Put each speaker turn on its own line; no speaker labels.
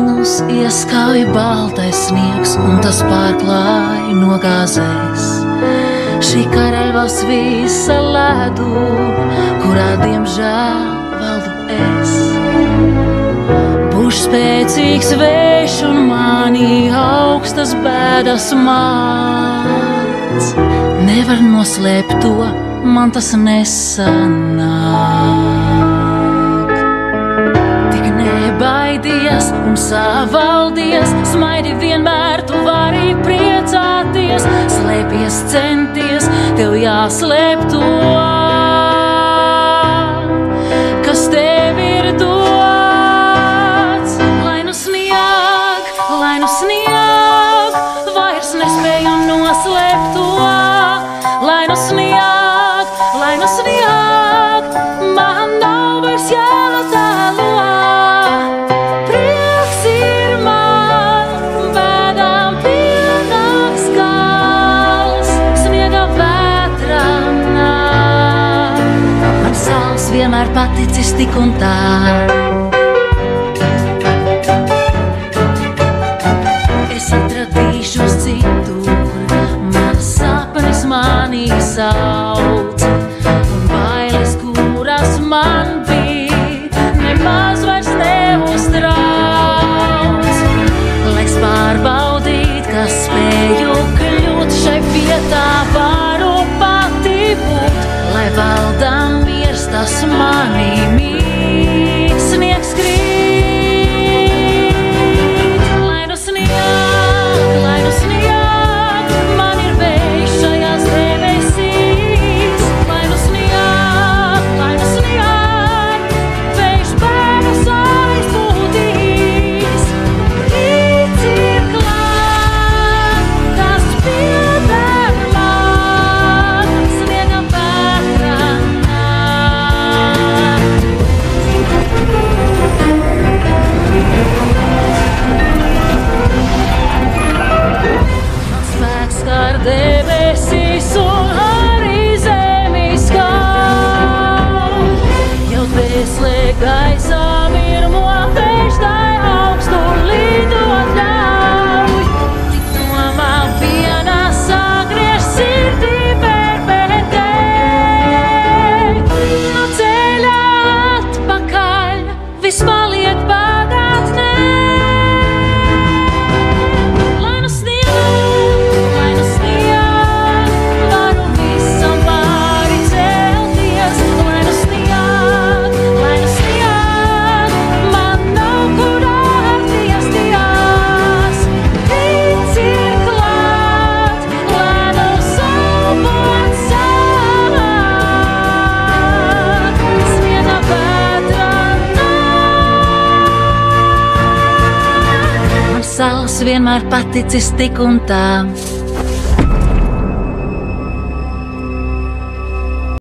kalnus ieskauj baltais sniegs, un tas pārklāj nogāzēs. Šī karaļvalsts visa ledu, kurā diemžēl valdu es. Būs spēcīgs vējš un manī augstas bēdas māc. Nevar noslēpt to, man tas nesanāk. Tik nebaidies un savaldies, smaidi vienmēr tu vari priecāties. Slēpies, centies, tev jāslēp to, kas tev ir dots. Lai nu snieg, vairs nespēju noslēpt to. Lai nu snieg, man nav vairs jātēlo. Prieks ir man, bēdām pienāks gals, sniega vētra nāk. Man sāls vienmēr paticis tik un tā. Es atradīšos citur, mans sapnis manī sauc. Un bailes, kuras man bija, nemaz vairs neuztrauc. Laiks pārbaudīt, kas spēju kļūt, šai vietā varu pati būt. Lai valda miers, tas manī mīt, sniegs krīt. Lai nu snieg, man ir vējš šajās debesīs. Lai nu snieg, vējš bēgas aizpūtīs. Rīts ir klāt, tas pieder man, sniega vētra nāk. Mans spēks skar debesīs un arī zemi skauj. Jau dvēselē gaisā virmo, vējš tai augstu lidot ļauj. Tik domā vienā sagriež sirdī pērpētēji. No ceļa atpakaļ viss paliek pagātnē. Lai nu snieg, varu visam pāri celties. Lai nu snieg, man nav kur atgriezties. Rīts ir klāt, ledus elpot sāk, sniega vētra nāk. Man sāls vienmēr paticis tik un tā.